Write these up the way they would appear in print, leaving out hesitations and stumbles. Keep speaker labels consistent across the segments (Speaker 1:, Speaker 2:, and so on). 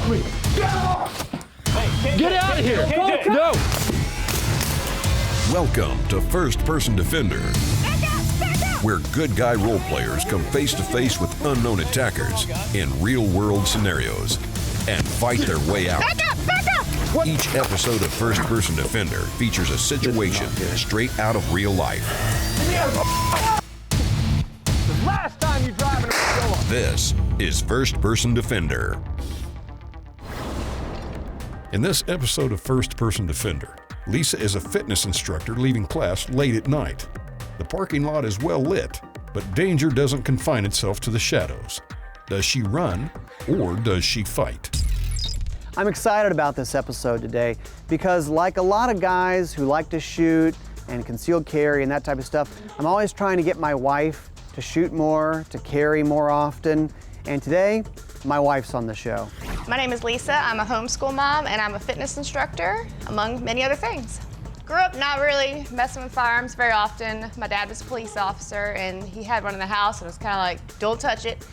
Speaker 1: off me! Get off!
Speaker 2: Hey,
Speaker 3: Get out of here!
Speaker 2: KJ.
Speaker 3: No!
Speaker 4: Welcome to First Person Defender, where good guy role players come face to face with unknown attackers in real-world scenarios and fight their way out. Each episode of First Person Defender features a situation straight out of real life.
Speaker 3: The last time you drive in a
Speaker 4: This is First Person Defender. In this episode of First Person Defender, Lisa is a fitness instructor leaving class late at night. The parking lot is well lit, but danger doesn't confine itself to the shadows. Does she run or does she fight?
Speaker 5: I'm excited about this episode today because, like a lot of guys who like to shoot and concealed carry and that type of stuff, I'm always trying to get my wife to shoot more, to carry more often, and today, my wife's on the show.
Speaker 6: My name is Lisa. I'm a homeschool mom and I'm a fitness instructor, among many other things. Grew up not really messing with firearms very often. My dad was a police officer and he had one in the house and it was kind of like, don't touch it.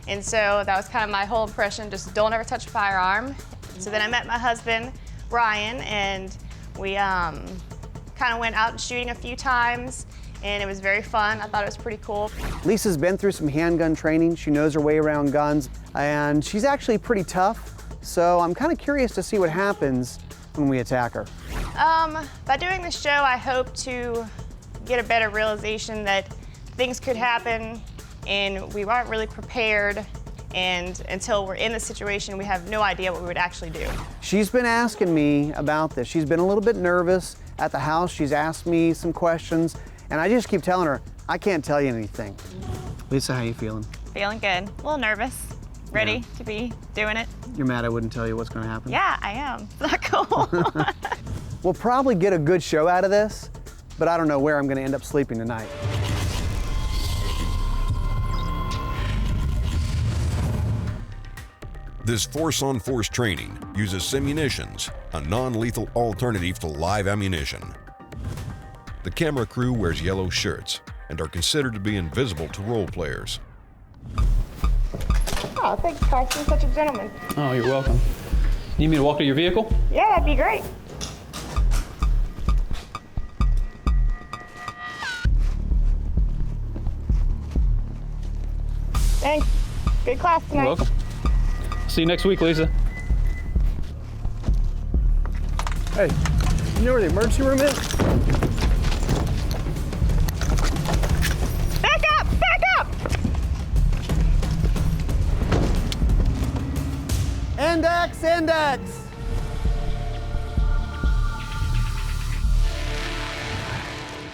Speaker 6: And so that was kind of my whole impression, just don't ever touch a firearm. So then I met my husband, Ryan, and we kind of went out shooting a few times and it was very fun. I thought it was pretty cool.
Speaker 5: Lisa's been through some handgun training. She knows her way around guns, and she's actually pretty tough. So I'm kind of curious to see what happens when we attack her.
Speaker 6: By doing this show, I hope to get a better realization that things could happen and we aren't really prepared, and until we're in the situation, we have no idea what we would actually do.
Speaker 5: She's been asking me about this. She's been a little bit nervous at the house. She's asked me some questions, and I just keep telling her, I can't tell you anything. Lisa, how you feeling?
Speaker 6: Feeling good, a little nervous, ready to be doing it.
Speaker 5: You're mad I wouldn't tell you what's gonna happen?
Speaker 6: Yeah, I am. It's not cool.
Speaker 5: We'll probably get a good show out of this, but I don't know where I'm gonna end up sleeping tonight.
Speaker 4: This force-on-force training uses Simunitions, a non-lethal alternative to live ammunition. The camera crew wears yellow shirts and are considered to be invisible to role players.
Speaker 6: Oh, thanks, Carson. Such a gentleman.
Speaker 2: Oh, you're welcome. Need me to walk to your vehicle?
Speaker 6: Yeah, that'd be great. Thanks. Good class tonight.
Speaker 2: You're welcome. See you next week, Lisa.
Speaker 5: Hey, you know where the emergency room is?
Speaker 6: Back up! Back up!
Speaker 5: Index, index!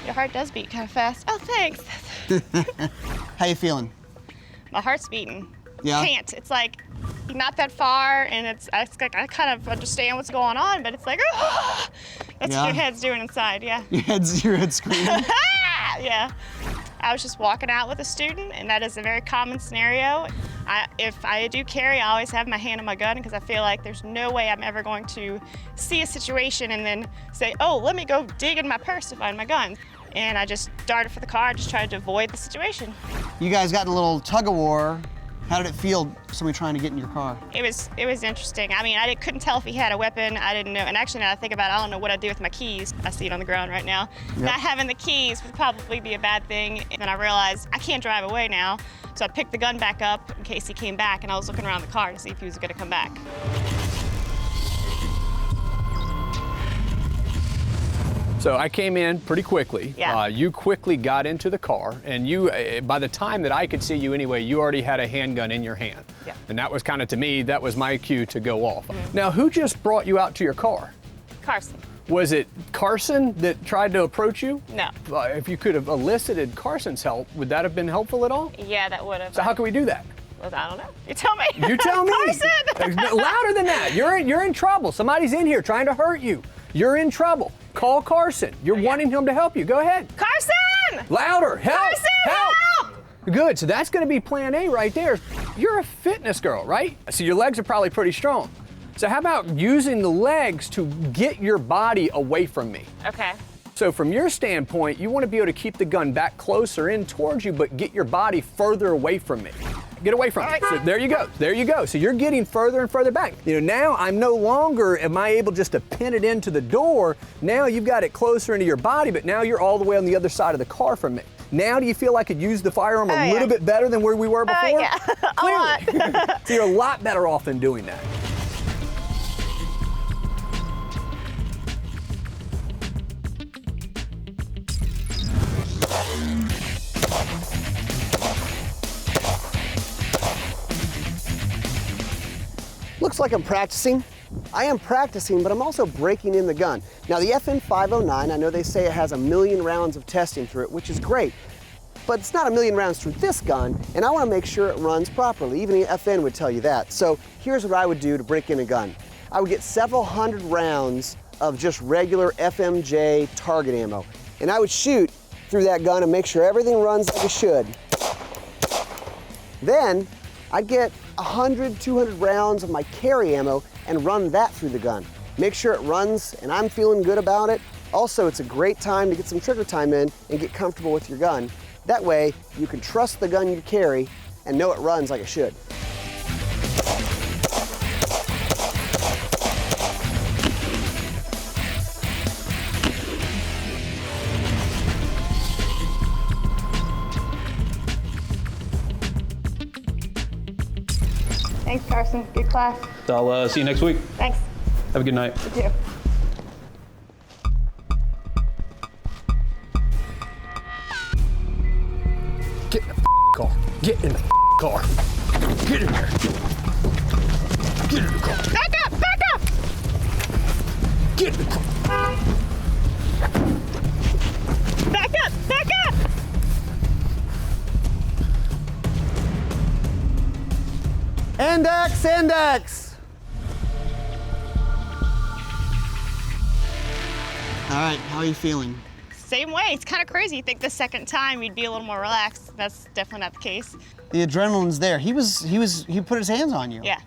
Speaker 6: Your heart does beat kind of fast. Oh, thanks.
Speaker 5: How you feeling?
Speaker 6: My heart's beating.
Speaker 5: Yeah?
Speaker 6: Can't. It's like not that far, and it's like I kind of understand what's going on, but it's like, oh! That's
Speaker 5: Yeah?
Speaker 6: what your head's doing inside, yeah.
Speaker 5: Your head screaming?
Speaker 6: Yeah. I was just walking out with a student, and that is a very common scenario. If I do carry, I always have my hand on my gun because I feel like there's no way I'm ever going to see a situation and then say, oh, let me go dig in my purse to find my gun. And I just darted for the car, just tried to avoid the situation.
Speaker 5: You guys got in a little tug-of-war. How did it feel, somebody trying to get in your car?
Speaker 6: It was interesting. I mean, couldn't tell if he had a weapon. I didn't know. And actually, now that I think about it, I don't know what I'd do with my keys. I see it on the ground right now.
Speaker 5: Yep.
Speaker 6: Not having the keys would probably be a bad thing. And then I realized I can't drive away now. So I picked the gun back up in case he came back, and I was looking around the car to see if he was going to come back.
Speaker 3: So I came in pretty quickly.
Speaker 6: Yeah.
Speaker 3: You quickly got into the car, and you, by the time that I could see you anyway, you already had a handgun in your hand.
Speaker 6: Yeah.
Speaker 3: And that was kind of, to me, that was my cue to go off. Now, who just brought you out to your car?
Speaker 6: Carson.
Speaker 3: Was it Carson that tried to approach you?
Speaker 6: No.
Speaker 3: If you could have elicited Carson's help, would that have been helpful at all?
Speaker 6: Yeah, that would have.
Speaker 3: So how can we do that?
Speaker 6: Well, I don't know. You tell me.
Speaker 3: You tell me.
Speaker 6: Carson!
Speaker 3: Louder than that. You're in trouble. Somebody's in here trying to hurt you. You're in trouble. Call Carson. You're wanting him to help you. Go ahead.
Speaker 6: Carson!
Speaker 3: Louder. Help.
Speaker 6: Carson, help!
Speaker 3: Good. So that's going to be plan A right there. You're a fitness girl, right? So your legs are probably pretty strong. So how about using the legs to get your body away from me?
Speaker 6: Okay.
Speaker 3: So from your standpoint, you want to be able to keep the gun back closer in towards you, but get your body further away from me. Get away from me.
Speaker 6: All right.
Speaker 3: So there you go. There you go. So you're getting further and further back. You know, now I'm no longer am I able just to pin it into the door. Now you've got it closer into your body, but now you're all the way on the other side of the car from me. Now do you feel like I could use the firearm a little bit better than where we were before?
Speaker 6: Yeah.
Speaker 3: Clearly. So you're a lot better off in doing that.
Speaker 5: Looks like I'm practicing. I am practicing, but I'm also breaking in the gun. Now the FN 509, I know they say it has 1 million rounds of testing through it, which is great, but it's not 1 million rounds through this gun, and I want to make sure it runs properly. Even the FN would tell you that. So here's what I would do to break in a gun. I would get several hundred rounds of just regular FMJ target ammo, and I would shoot through that gun and make sure everything runs like it should. Then I'd get 100, 200 rounds of my carry ammo and run that through the gun. Make sure it runs and I'm feeling good about it. Also, it's a great time to get some trigger time in and get comfortable with your gun. That way, you can trust the gun you carry and know it runs like it should.
Speaker 6: Thanks, Carson. Good class.
Speaker 2: I'll see you next week.
Speaker 6: Thanks.
Speaker 2: Have a good night.
Speaker 6: You too.
Speaker 3: Get in the car. Get in the car. Get in there. Get in the car.
Speaker 6: Back up! Back up!
Speaker 3: Get in the car.
Speaker 6: Back up! Back up!
Speaker 5: Index, index. All right, how are you feeling?
Speaker 6: Same way. It's kind of crazy. You think the second time you'd be a little more relaxed. That's definitely not the case.
Speaker 5: The adrenaline's there. He put his hands on you.
Speaker 6: Yeah.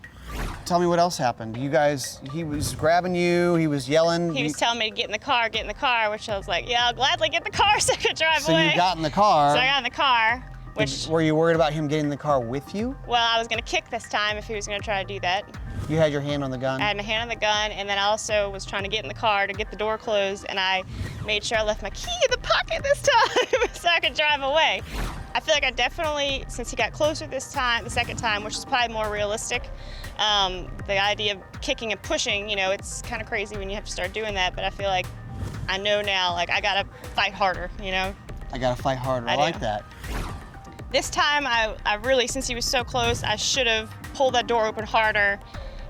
Speaker 5: Tell me what else happened. You guys, he was grabbing you, he was yelling.
Speaker 6: He was telling me to get in the car, which I was like, yeah, I'll gladly get in the car so I could drive
Speaker 5: So
Speaker 6: away.
Speaker 5: you got in the car.
Speaker 6: So I got in the car, which,
Speaker 5: Were you worried about him getting in the car with you?
Speaker 6: well, I was going to kick this time if he was going to try to do that.
Speaker 5: You had your hand on the gun?
Speaker 6: I had my hand on the gun, and then I also was trying to get in the car to get the door closed, and I made sure I left my key in the pocket this time so I could drive away. I feel like I definitely, since he got closer this time, the second time, which is probably more realistic, the idea of kicking and pushing, you know, it's kind of crazy when you have to start doing that, but I feel like I know now, like, I gotta fight harder, you know?
Speaker 5: I gotta fight harder, I like that.
Speaker 6: This time, I really, since he was so close, I should have pulled that door open harder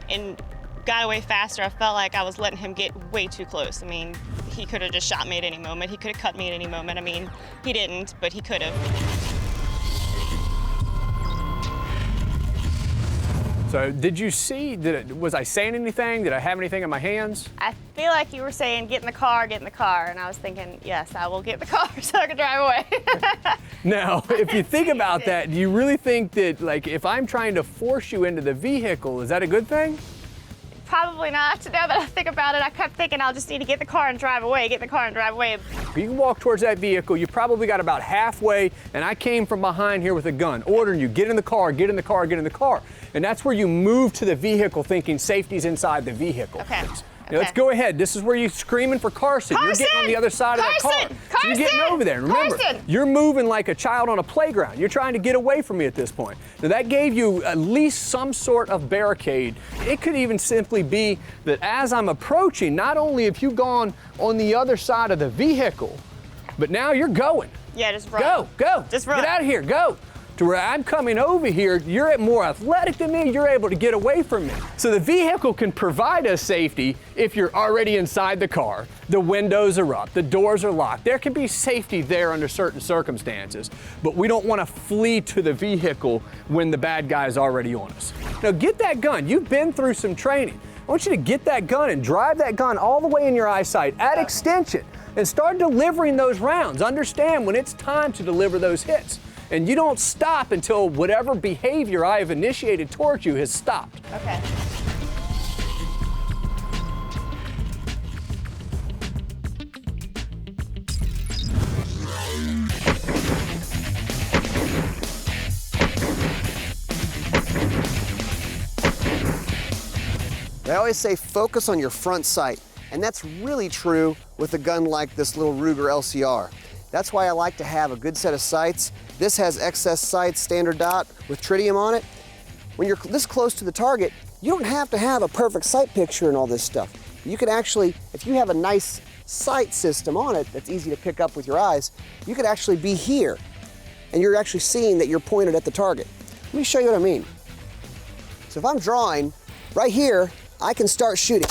Speaker 6: and got away faster. I felt like I was letting him get way too close. I mean, he could have just shot me at any moment. He could have cut me at any moment. I mean, he didn't, but he could have.
Speaker 3: So did you see, was I saying anything? Did I have anything in my hands?
Speaker 6: I feel like you were saying, get in the car, and I was thinking, yes, I will get in the car so I can drive away.
Speaker 3: Now, if you think about that, do you really think that, like, if I'm trying to force you into the vehicle, is that a good thing?
Speaker 6: Probably not. Now that I think about it, I kept thinking I'll just need to get in the car and drive away, get in the car and drive away.
Speaker 3: You can walk towards that vehicle, you probably got about halfway, and I came from behind here with a gun, ordering you, get in the car, get in the car, get in the car. And that's where you move to the vehicle thinking safety's inside the vehicle.
Speaker 6: Okay.
Speaker 3: Now, let's go ahead. This is where you're screaming for Carson. You're getting on the other side of that car. So you're getting over there. Remember, you're moving like a child on a playground. You're trying to get away from me at this point. Now, that gave you at least some sort of barricade. It could even simply be that as I'm approaching, not only have you gone on the other side of the vehicle, but now you're going.
Speaker 6: Yeah, just run.
Speaker 3: Go.
Speaker 6: Just run.
Speaker 3: Get out of here, go. To where I'm coming over here, you're more athletic than me, you're able to get away from me. So the vehicle can provide us safety if you're already inside the car, the windows are up, the doors are locked. There can be safety there under certain circumstances, but we don't want to flee to the vehicle when the bad guy's already on us. Now get that gun, you've been through some training. I want you to get that gun and drive that gun all the way in your eyesight at extension and start delivering those rounds. Understand when it's time to deliver those hits. And you don't stop until whatever behavior I have initiated towards you has stopped.
Speaker 6: Okay.
Speaker 5: They always say focus on your front sight, and that's really true with a gun like this little Ruger LCR. That's why I like to have a good set of sights. This has excess sights, standard dot with tritium on it. When you're this close to the target, you don't have to have a perfect sight picture and all this stuff. You can actually, if you have a nice sight system on it that's easy to pick up with your eyes, you could actually be here, and you're actually seeing that you're pointed at the target. Let me show you what I mean. So if I'm drawing, right here, I can start shooting.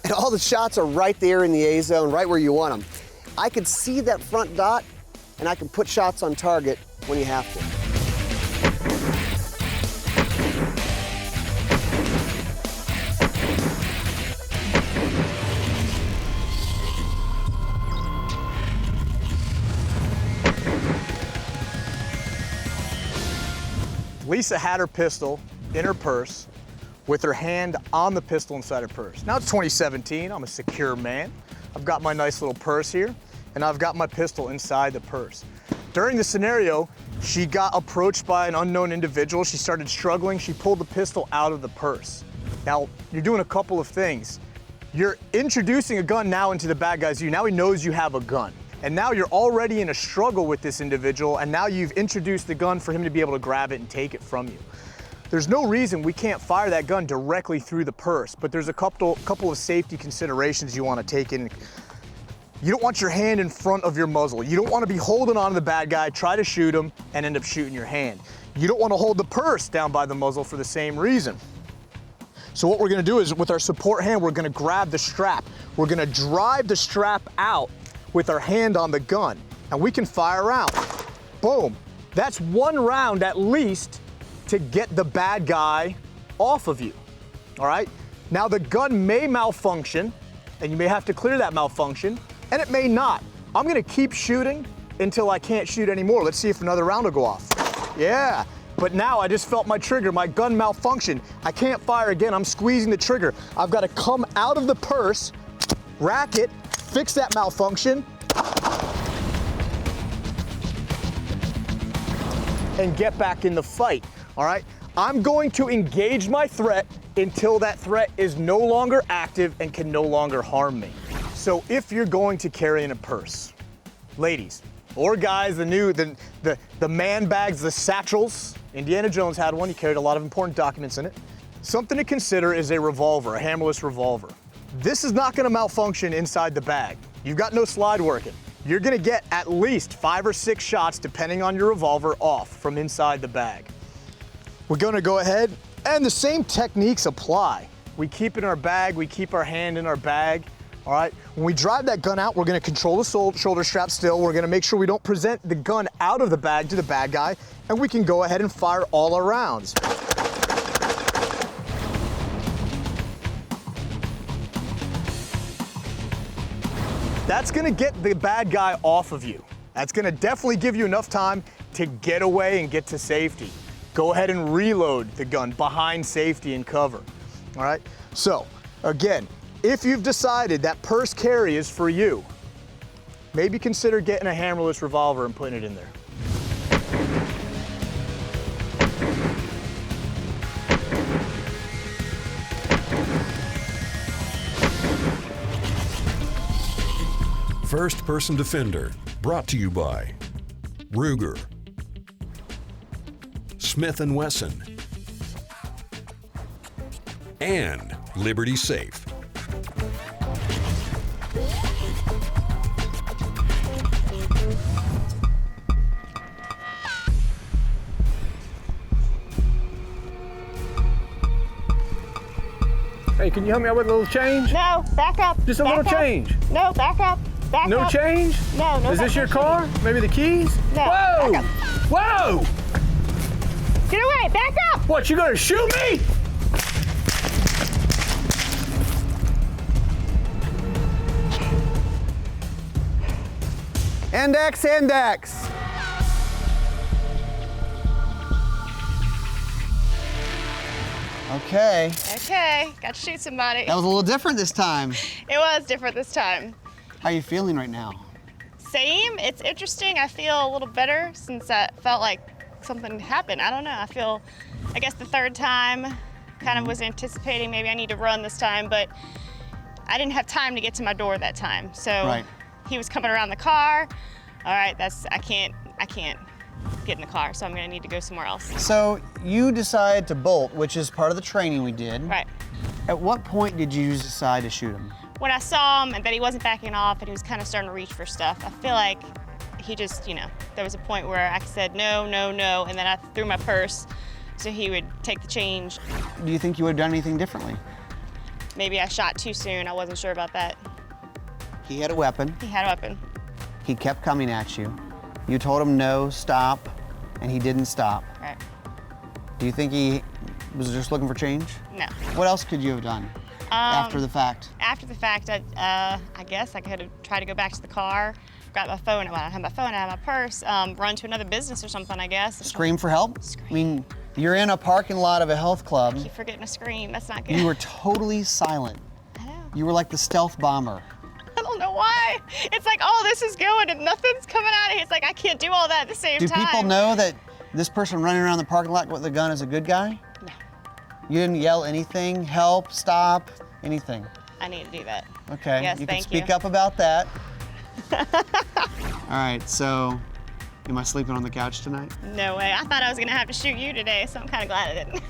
Speaker 5: And all the shots are right there in the A zone, right where you want them. I could see that front dot, and I can put shots on target when you have to.
Speaker 1: Lisa had her pistol in her purse with her hand on the pistol inside her purse. Now it's 2017, I'm a secure man. I've got my nice little purse here, and I've got my pistol inside the purse. During the scenario, she got approached by an unknown individual. She started struggling. She pulled the pistol out of the purse. Now, you're doing a couple of things. You're introducing a gun now into the bad guy's view. Now he knows you have a gun. And now you're already in a struggle with this individual, and now you've introduced the gun for him to be able to grab it and take it from you. There's no reason we can't fire that gun directly through the purse, but there's a couple of safety considerations you want to take in. You don't want your hand in front of your muzzle. You don't want to be holding on to the bad guy, try to shoot him, and end up shooting your hand. You don't want to hold the purse down by the muzzle for the same reason. So what we're going to do is, with our support hand, we're going to grab the strap. We're going to drive the strap out with our hand on the gun, and we can fire a round. Boom. That's one round at least to get the bad guy off of you, all right? Now the gun may malfunction, and you may have to clear that malfunction, and it may not. I'm gonna keep shooting until I can't shoot anymore. Let's see if another round will go off. Yeah, but now I just felt my trigger, my gun malfunctioned. I can't fire again, I'm squeezing the trigger. I've gotta come out of the purse, rack it, fix that malfunction, and get back in the fight, all right? I'm going to engage my threat until that threat is no longer active and can no longer harm me. So if you're going to carry in a purse, ladies or guys, the man bags, the satchels, Indiana Jones had one, he carried a lot of important documents in it. Something to consider is a revolver, a hammerless revolver. This is not gonna malfunction inside the bag. You've got no slide working. You're gonna get at least 5 or 6 shots, depending on your revolver, off from inside the bag. We're gonna go ahead, and the same techniques apply. We keep it in our bag, we keep our hand in our bag, all right? When we drive that gun out, we're gonna control the shoulder strap still. We're gonna make sure we don't present the gun out of the bag to the bad guy, and we can go ahead and fire all our rounds. That's gonna get the bad guy off of you. That's gonna definitely give you enough time to get away and get to safety. Go ahead and reload the gun behind safety and cover, all right? So, again, if you've decided that purse carry is for you, maybe consider getting a hammerless revolver and putting it in there.
Speaker 4: First Person Defender, brought to you by Ruger, Smith & Wesson, and Liberty Safe.
Speaker 3: Hey, can you help me out with a little change?
Speaker 6: No, back up.
Speaker 3: Just a
Speaker 6: back
Speaker 3: little
Speaker 6: up.
Speaker 3: change.
Speaker 6: No, back up. Back
Speaker 3: No
Speaker 6: up.
Speaker 3: change?
Speaker 6: No, no.
Speaker 3: Is this your car? Maybe the keys?
Speaker 6: No,
Speaker 3: Whoa!
Speaker 6: back up.
Speaker 3: Whoa!
Speaker 6: Get away, back up!
Speaker 3: What, you gonna shoot me?
Speaker 5: Index, index. Okay,
Speaker 6: Okay, got to shoot somebody.
Speaker 5: that was a little different this time.
Speaker 6: It was different this time.
Speaker 5: How are you feeling right now?
Speaker 6: Same, it's interesting. I feel a little better since I felt like something happened. I don't know, I feel I guess the third time, kind of was anticipating maybe I need to run this time, but I didn't have time to get to my door that time. So
Speaker 5: Right.
Speaker 6: he was coming around the car. All right, I can't get in the car, so I'm gonna need to go somewhere else.
Speaker 5: So you decided to bolt, which is part of the training we did.
Speaker 6: Right.
Speaker 5: At what point did you decide to shoot him?
Speaker 6: When I saw him and that he wasn't backing off and he was kind of starting to reach for stuff, I feel like he just, there was a point where I said no, no, no, and then I threw my purse so he would take the change.
Speaker 5: Do you think you would have done anything differently?
Speaker 6: Maybe I shot too soon. I wasn't sure about that.
Speaker 5: He had a weapon.
Speaker 6: He had a weapon.
Speaker 5: He kept coming at you. You told him no, stop, and he didn't stop.
Speaker 6: Right.
Speaker 5: Do you think he was just looking for change?
Speaker 6: No.
Speaker 5: What else could you have done after the fact?
Speaker 6: After the fact, I guess I could have tried to go back to the car, grab my phone. Well, I don't have my phone, I have my purse, run to another business or something, I guess.
Speaker 5: Scream for help?
Speaker 6: Scream.
Speaker 5: I mean, you're in a parking lot of a health club.
Speaker 6: Keep forgetting to scream. That's not good.
Speaker 5: You were totally silent.
Speaker 6: I know.
Speaker 5: You were like the stealth bomber.
Speaker 6: I don't know why. It's like, oh, this is going and nothing's coming out of here. It's like I can't do all that at the same
Speaker 5: Do
Speaker 6: time.
Speaker 5: people know that this person running around the parking lot with the gun is a good guy?
Speaker 6: No.
Speaker 5: You didn't yell anything, help, stop, anything?
Speaker 6: I need to do that.
Speaker 5: Okay,
Speaker 6: Yes,
Speaker 5: you can
Speaker 6: thank
Speaker 5: speak
Speaker 6: you.
Speaker 5: up about that. All right, so am I sleeping on the couch tonight?
Speaker 6: No way. I thought I was gonna have to shoot you today, so I'm kind of glad I didn't.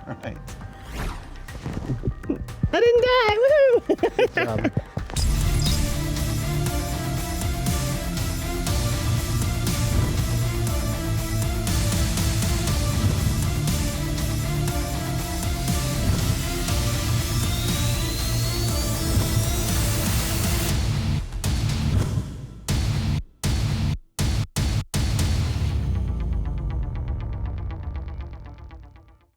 Speaker 5: All right.
Speaker 6: I didn't die. Woohoo!
Speaker 5: Good job.